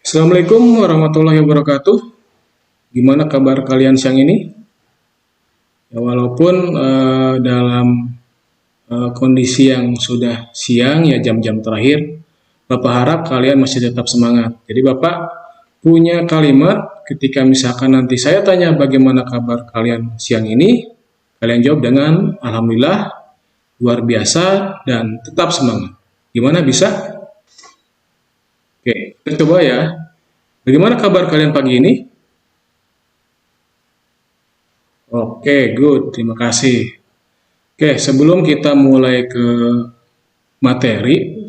Assalamualaikum warahmatullahi wabarakatuh. Gimana kabar kalian siang ini? Ya, walaupun dalam kondisi yang sudah siang, ya jam-jam terakhir, Bapak harap kalian masih tetap semangat. Jadi Bapak punya kalimat ketika misalkan nanti saya tanya bagaimana kabar kalian siang ini, kalian jawab dengan Alhamdulillah, luar biasa, dan tetap semangat. Gimana bisa? Oke, kita coba ya. Bagaimana kabar kalian pagi ini? Oke, good. Terima kasih. Oke, sebelum kita mulai ke materi,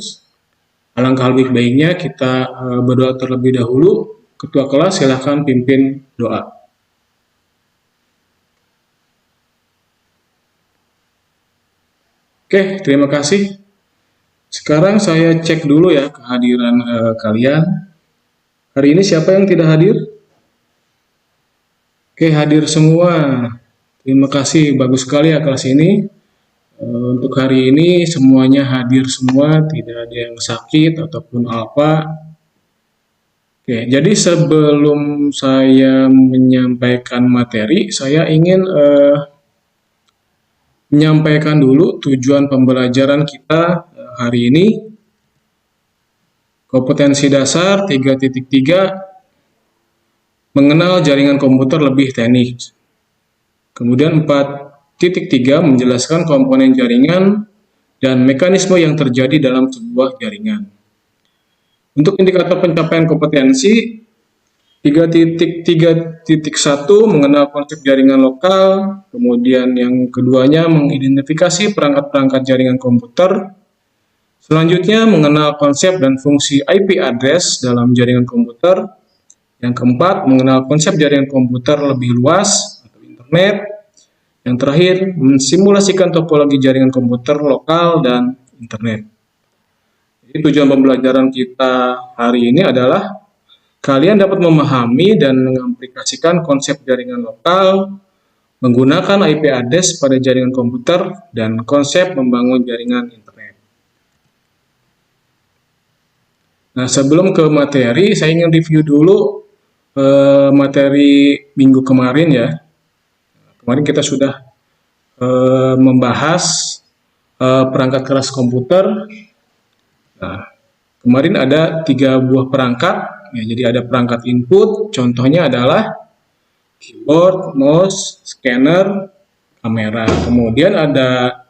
alangkah lebih baiknya kita berdoa terlebih dahulu. Ketua kelas, silahkan pimpin doa. Oke, terima kasih. Sekarang saya cek dulu ya kehadiran kalian. Hari ini siapa yang tidak hadir? Oke, hadir semua. Terima kasih, bagus sekali ya kelas ini. Untuk hari ini semuanya hadir semua, tidak ada yang sakit ataupun apa. Oke, jadi sebelum saya menyampaikan materi, saya ingin menyampaikan dulu tujuan pembelajaran kita hari ini. Kompetensi dasar 3.3, mengenal jaringan komputer lebih teknis. Kemudian 4.3, menjelaskan komponen jaringan dan mekanisme yang terjadi dalam sebuah jaringan. Untuk indikator pencapaian kompetensi, 3.3.1 mengenal konsep jaringan lokal, kemudian yang keduanya mengidentifikasi perangkat-perangkat jaringan komputer, selanjutnya mengenal konsep dan fungsi IP address dalam jaringan komputer, yang keempat mengenal konsep jaringan komputer lebih luas atau internet, yang terakhir mensimulasikan topologi jaringan komputer lokal dan internet. Jadi tujuan pembelajaran kita hari ini adalah kalian dapat memahami dan mengaplikasikan konsep jaringan lokal, menggunakan IP address pada jaringan komputer, dan konsep membangun jaringan internet. Nah, sebelum ke materi, saya ingin review dulu materi minggu kemarin ya. Kemarin kita sudah membahas perangkat keras komputer. Nah, kemarin ada 3 buah perangkat, ya, jadi ada perangkat input, contohnya adalah keyboard, mouse, scanner, kamera. Kemudian ada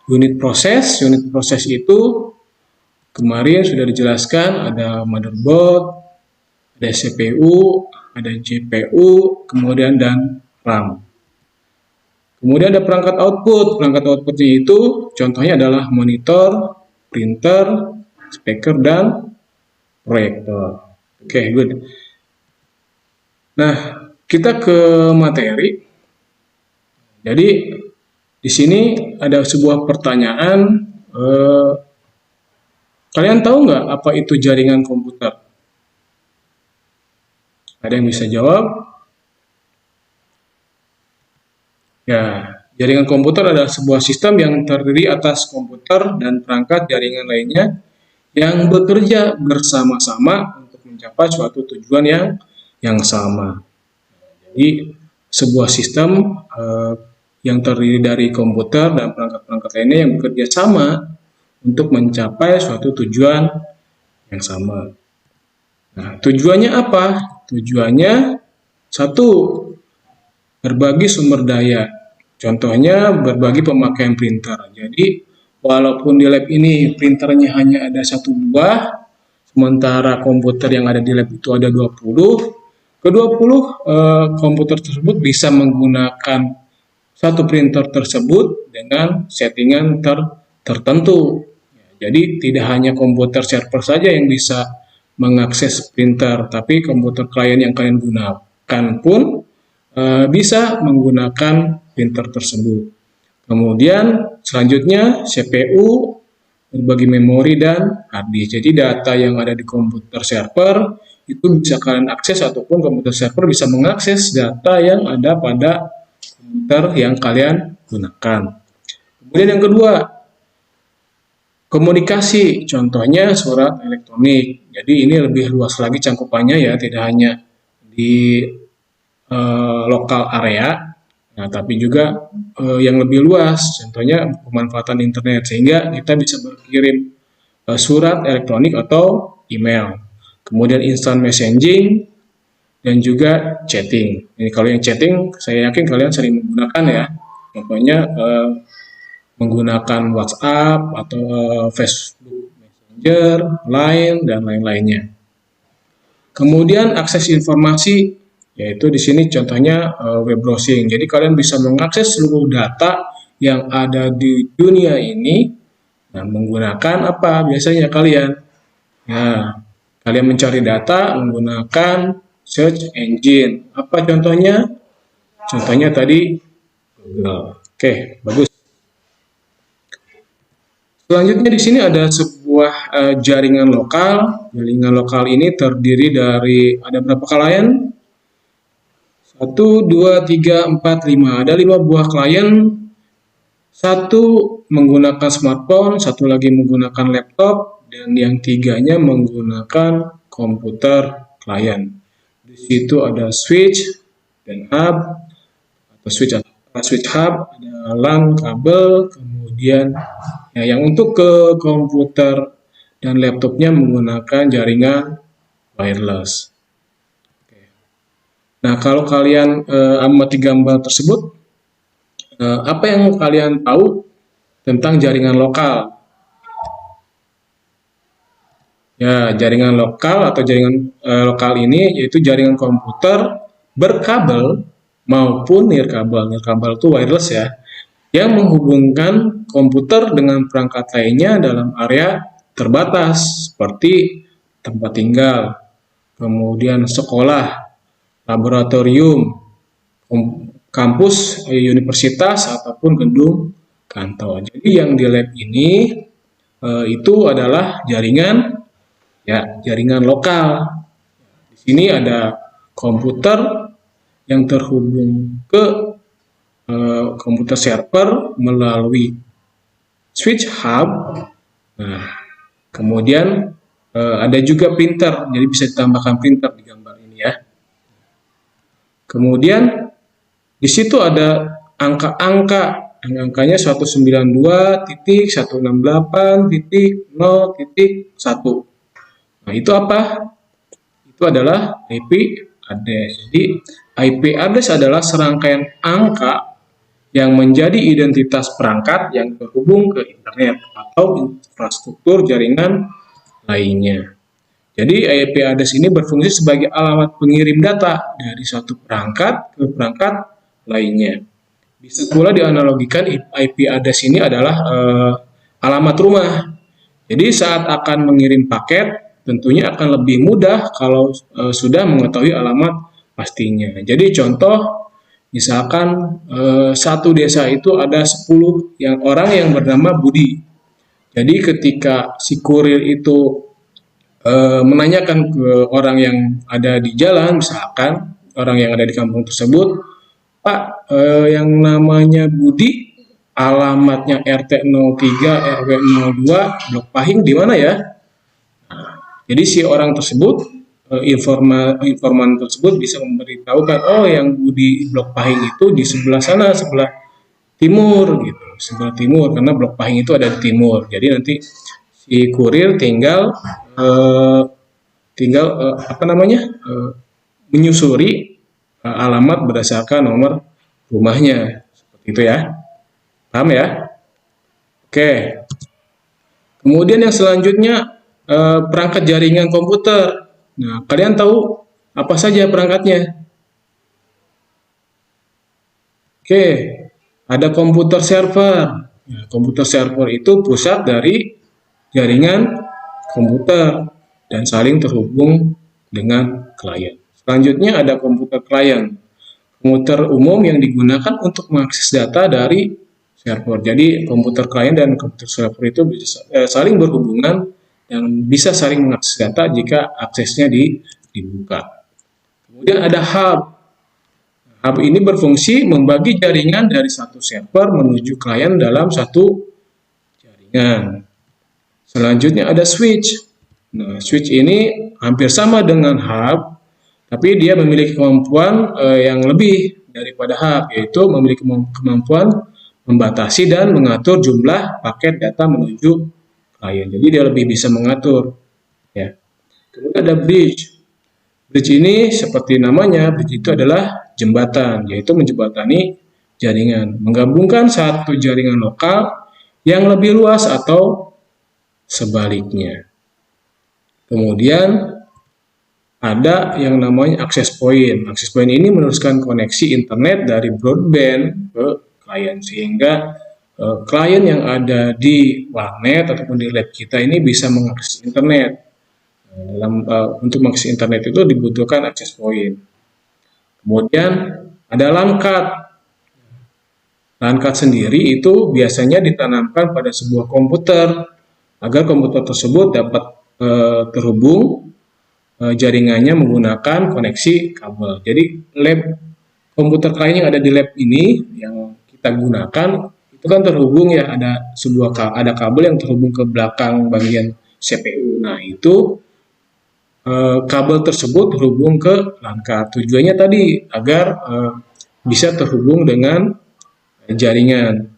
unit proses itu kemarin sudah dijelaskan, ada motherboard, ada CPU, ada GPU, kemudian dan RAM. Kemudian ada perangkat output itu contohnya adalah monitor, printer, speaker, dan proyektor. Oke, good. Nah, kita ke materi. Jadi, di sini ada sebuah pertanyaan. Kalian tahu nggak apa itu jaringan komputer? Ada yang bisa jawab? Ya, jaringan komputer adalah sebuah sistem yang terdiri atas komputer dan perangkat jaringan lainnya yang bekerja bersama-sama untuk mencapai suatu tujuan yang sama. Jadi, sebuah sistem yang terdiri dari komputer dan perangkat-perangkat lainnya yang bekerja sama untuk mencapai suatu tujuan yang sama. Nah, tujuannya apa? Tujuannya satu, berbagi sumber daya. Contohnya berbagi pemakaian printer. Jadi walaupun di lab ini printernya hanya ada 1 buah, sementara komputer yang ada di lab itu ada 20, ke-20 komputer tersebut bisa menggunakan satu printer tersebut dengan settingan tertentu. Jadi tidak hanya komputer server saja yang bisa mengakses printer, tapi komputer klien yang kalian gunakan pun bisa menggunakan printer tersebut. Kemudian selanjutnya CPU, berbagi memori, dan hard disk. Jadi data yang ada di komputer server itu bisa kalian akses ataupun komputer server bisa mengakses data yang ada pada komputer yang kalian gunakan. Kemudian yang kedua, Komunikasi, contohnya surat elektronik. Jadi ini lebih luas lagi cangkupannya ya, tidak hanya di lokal area, nah tapi juga yang lebih luas, contohnya pemanfaatan internet, sehingga kita bisa berkirim surat elektronik atau email. Kemudian instant messaging dan juga chatting. Ini kalau yang chatting, saya yakin kalian sering menggunakan ya. Contohnya menggunakan WhatsApp atau Facebook Messenger, Line dan lain-lainnya. Kemudian akses informasi, yaitu di sini contohnya web browsing. Jadi kalian bisa mengakses seluruh data yang ada di dunia ini. Nah, menggunakan apa biasanya kalian? Nah, kalian mencari data menggunakan search engine. Apa contohnya? Contohnya tadi Google. Oke, bagus. Selanjutnya di sini ada sebuah jaringan lokal. Jaringan lokal ini terdiri dari ada berapa klien? 1, 2, 3, 4, 5. Ada 5 buah klien. Satu menggunakan smartphone, satu lagi menggunakan laptop, dan yang tiganya menggunakan komputer klien. Di situ ada switch dan hub, atau switch hub, ada LAN kabel, kemudian ya, yang untuk ke komputer dan laptopnya menggunakan jaringan wireless. Nah, kalau kalian amati gambar tersebut, apa yang kalian tahu tentang jaringan lokal? Ya, jaringan lokal atau jaringan lokal ini yaitu jaringan komputer berkabel maupun nirkabel. Nirkabel itu wireless ya, yang menghubungkan komputer dengan perangkat lainnya dalam area terbatas seperti tempat tinggal, kemudian sekolah, laboratorium, kampus, universitas, ataupun gedung kantor. Jadi yang di lab ini itu adalah jaringan lokal. Di sini ada komputer yang terhubung ke komputer server melalui switch hub. Nah, kemudian ada juga printer, jadi bisa ditambahkan printer di gambar ini ya. Kemudian di situ ada angka-angka, angkanya 192.168.0.1. Nah, itu apa? Itu adalah IP address. Jadi IP address adalah serangkaian angka yang menjadi identitas perangkat yang terhubung ke internet atau infrastruktur jaringan lainnya. Jadi IP address ini berfungsi sebagai alamat pengirim data dari satu perangkat ke perangkat lainnya. Bisa pula dianalogikan IP address ini adalah alamat rumah. Jadi saat akan mengirim paket, tentunya akan lebih mudah kalau sudah mengetahui alamat pastinya. Jadi contoh, misalkan satu desa itu ada 10 orang yang bernama Budi. Jadi ketika si kurir itu menanyakan ke orang yang ada di jalan, misalkan orang yang ada di kampung tersebut, Pak, yang namanya Budi, alamatnya RT 03 RW 02 Blok Pahing di mana ya? Jadi si orang tersebut, informan tersebut bisa memberitahukan, oh yang di Blok Pahing itu di sebelah sana, sebelah timur gitu, sebelah timur, karena Blok Pahing itu ada di timur. Jadi nanti si kurir tinggal menyusuri alamat berdasarkan nomor rumahnya, seperti itu ya. Paham ya? Oke. Kemudian yang selanjutnya perangkat jaringan komputer. Nah, kalian tahu apa saja perangkatnya? Oke, ada komputer server. Nah, komputer server itu pusat dari jaringan komputer dan saling terhubung dengan klien. Selanjutnya ada komputer klien. Komputer umum yang digunakan untuk mengakses data dari server. Jadi komputer klien dan komputer server itu bisa saling berhubungan dan bisa saling mengakses data jika aksesnya dibuka. Kemudian ada hub. Hub ini berfungsi membagi jaringan dari satu server menuju klien dalam satu jaringan. Selanjutnya ada switch. Nah, switch ini hampir sama dengan hub, tapi dia memiliki kemampuan yang lebih daripada hub, yaitu memiliki kemampuan membatasi dan mengatur jumlah paket data menuju klien. Jadi dia lebih bisa mengatur. Ya. Kemudian ada bridge. Bridge ini seperti namanya, bridge itu adalah jembatan, yaitu menjembatani jaringan, menggabungkan satu jaringan lokal yang lebih luas atau sebaliknya. Kemudian ada yang namanya access point. Access point ini meneruskan koneksi internet dari broadband ke klien, sehingga klien yang ada di warnet ataupun di lab kita ini bisa mengakses internet. Untuk mengakses internet itu dibutuhkan access point. Kemudian ada LAN card. LAN card sendiri itu biasanya ditanamkan pada sebuah komputer agar komputer tersebut dapat terhubung jaringannya menggunakan koneksi kabel. Jadi komputer klien yang ada di lab ini yang kita gunakan itu kan terhubung ya, ada kabel yang terhubung ke belakang bagian CPU. Nah, itu kabel tersebut terhubung ke LAN card. Tujuannya tadi agar bisa terhubung dengan jaringan.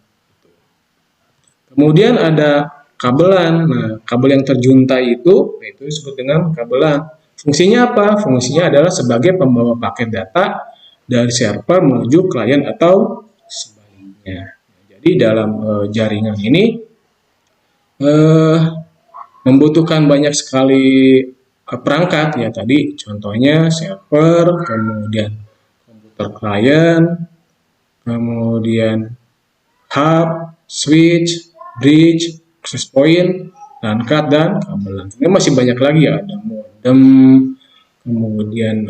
Kemudian ada kabelan. Nah, kabel yang terjuntai itu disebut dengan kabelan. Fungsinya apa? Fungsinya adalah sebagai pembawa paket data dari server menuju klien atau sebaliknya. Jadi dalam jaringan ini membutuhkan banyak sekali perangkat ya tadi. Contohnya server, kemudian komputer klien, kemudian hub, switch, bridge, access point, LAN card, dan kabelan. Ini masih banyak lagi ya, ada modem, kemudian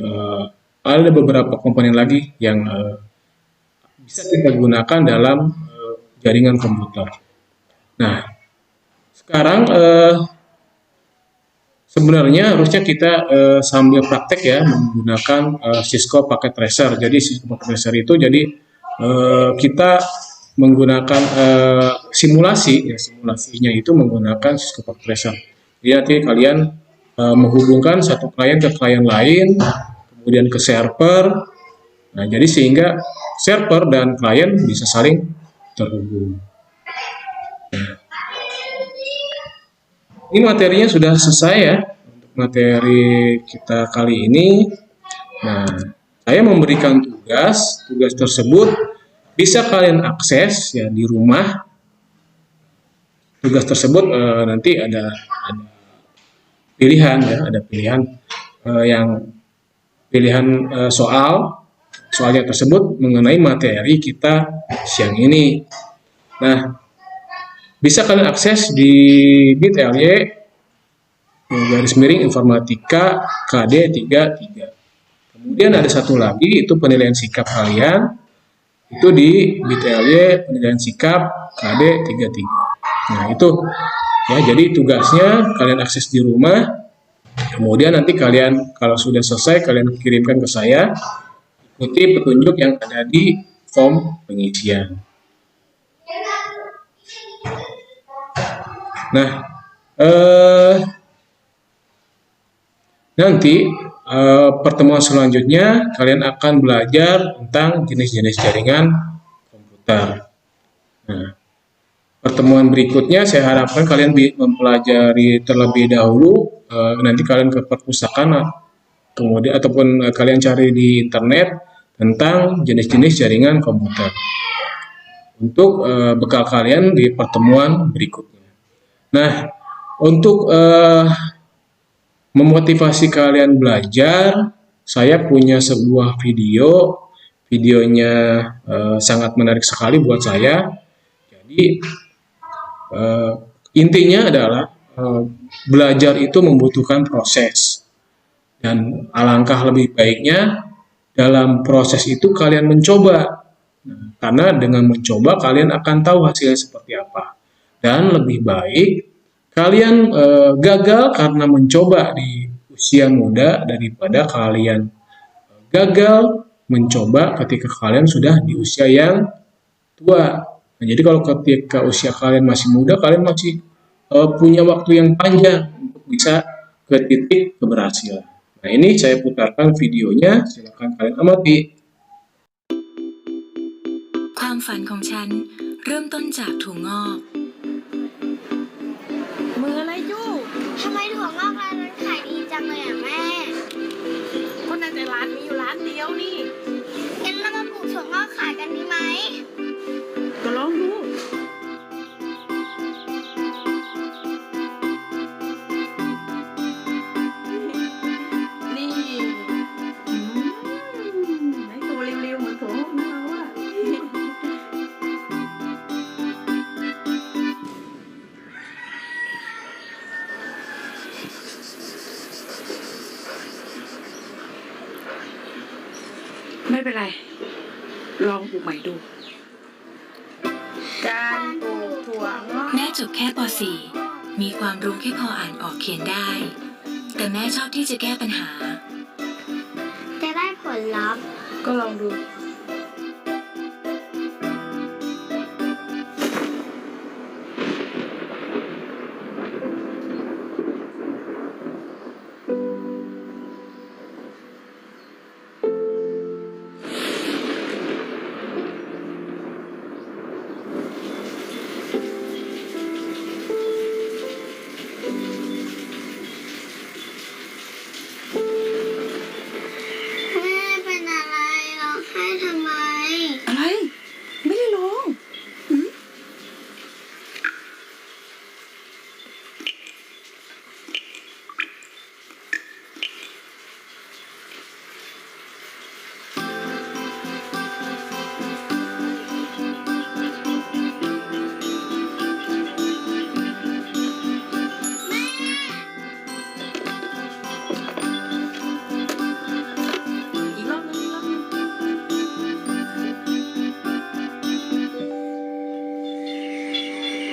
ada beberapa komponen lagi yang bisa kita gunakan dalam jaringan komputer. Nah, sekarang sebenarnya harusnya kita sambil praktek ya menggunakan Cisco Packet Tracer. Jadi Cisco Packet Tracer itu kita menggunakan simulasi, ya simulasinya itu menggunakan Cisco Packet Tracer. Jadi nanti kalian menghubungkan satu klien ke klien lain, kemudian ke server. Nah, jadi sehingga server dan klien bisa saling terhubung. Ini materinya sudah selesai ya untuk materi kita kali ini. Nah, saya memberikan tugas tersebut bisa kalian akses ya di rumah. Tugas tersebut nanti ada pilihan ya, ada pilihan soalnya tersebut mengenai materi kita siang ini. Nah, bisa kalian akses di bit.ly /informatika KD33. Kemudian ada satu lagi, itu penilaian sikap kalian, itu di bit.ly penilaian sikap KD33. Nah, itu ya, jadi tugasnya kalian akses di rumah, kemudian nanti kalian kalau sudah selesai kalian kirimkan ke saya, ikuti petunjuk yang ada di form pengisian. Nah, nanti pertemuan selanjutnya kalian akan belajar tentang jenis-jenis jaringan komputer. Nah, pertemuan berikutnya saya harapkan kalian mempelajari terlebih dahulu, nanti kalian ke perpustakaan kemudian ataupun kalian cari di internet tentang jenis-jenis jaringan komputer untuk bekal kalian di pertemuan berikutnya. Nah, untuk memotivasi kalian belajar, saya punya sebuah videonya sangat menarik sekali buat saya. Jadi intinya adalah belajar itu membutuhkan proses, dan alangkah lebih baiknya dalam proses itu kalian mencoba. Karena dengan mencoba kalian akan tahu hasilnya seperti apa. Dan lebih baik kalian gagal karena mencoba di usia muda daripada kalian gagal mencoba ketika kalian sudah di usia yang tua. Nah, jadi kalau ketika usia kalian masih muda, kalian masih punya waktu yang panjang untuk bisa ke titik keberhasilan. Nah, ini saya putarkan videonya, silakan kalian amati. ความฝันของฉันเริ่มต้นจากถั่วงอก มืออะไรจู้ ทำไมถั่วงอกร้านนั้นขายดีจังเลยอ่ะแม่ ก็น่าจะร้านมีอยู่ร้านเดียวนี่ งั้นเรามาปลูกถั่วงอกขายกันดีไหม ก็ลองดู นี่ไหนตัวเร็วๆเหมือนถั่วงอกนะเราอะ ไม่เป็นไร ลองปลูกใหม่ดู การปลูกถั่วงอก แม่จบแค่ป .4 มีความรู้แค่พออ่านออกเขียนได้ แต่แม่ชอบที่จะแก้ปัญหา จะได้ผลลัพธ์ ก็ลองดู แม่เป็นอะไรร้องไห้ทำไม อะไร ไม่ได้ลองหืม อีกรอบนึงอีกรอบนึง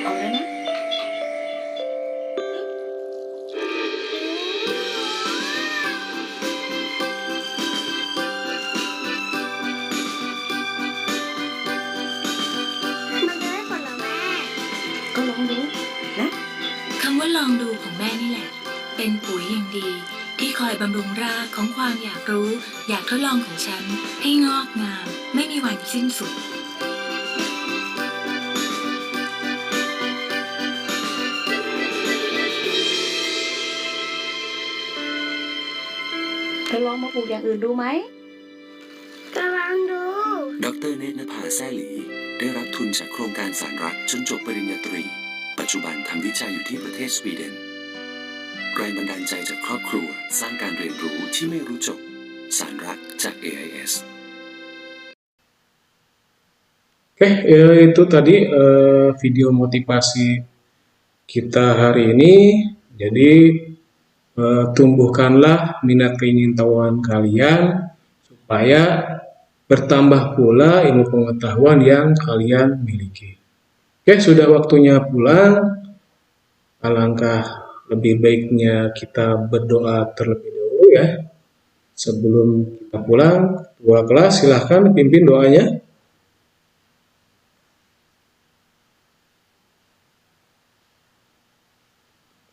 เอาแล้วนะ มันจะได้ผลเหรอแม่ ก็ลองดูนะ คำว่าลองดูของแม่นี่แหละ เป็นปุ๋ยอย่างดี ที่คอยบำรุงรากของความอยากรู้ อยากทดลองของฉัน ให้งอกงาม ไม่มีวันสิ้นสุด เธอลองมาปลูกอย่างอื่นดูไหม กำลังดู ดรเนตรนภาแซ่หลี ได้รับทุนจากโครงการสารรักจนจบปริญญาตรี ปัจจุบันทำวิจัยอยู่ที่ประเทศสวีเดน แรงบันดาลใจจากครอบครัวสร้างการเรียนรู้ที่ไม่รู้จบ สารรักจาก AIS Oke, itu tadi video motivasi kita hari ini. Jadi, tumbuhkanlah minat keingintahuan kalian supaya bertambah pula ilmu pengetahuan yang kalian miliki. Oke, sudah waktunya pulang. Alangkah lebih baiknya kita berdoa terlebih dahulu ya. Sebelum kita pulang, ketua kelas silahkan pimpin doanya.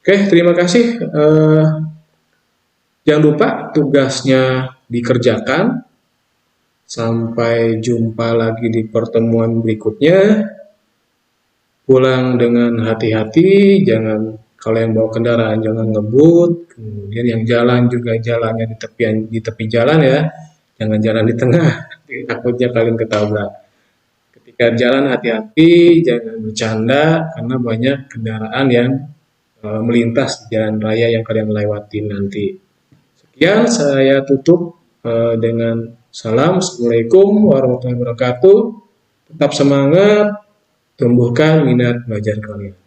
Oke, terima kasih. Jangan lupa tugasnya dikerjakan. Sampai jumpa lagi di pertemuan berikutnya. Pulang dengan hati-hati, jangan kalau yang bawa kendaraan jangan ngebut. Kemudian yang jalan juga jalannya di tepi jalan ya. Jangan jalan di tengah, takutnya kalian ketabrak. Ketika jalan hati-hati, jangan bercanda karena banyak kendaraan yang melintas di jalan raya yang kalian lewati nanti. Sekian saya tutup dengan salam. Assalamualaikum warahmatullahi wabarakatuh. Tetap semangat, tumbuhkan minat belajar kalian.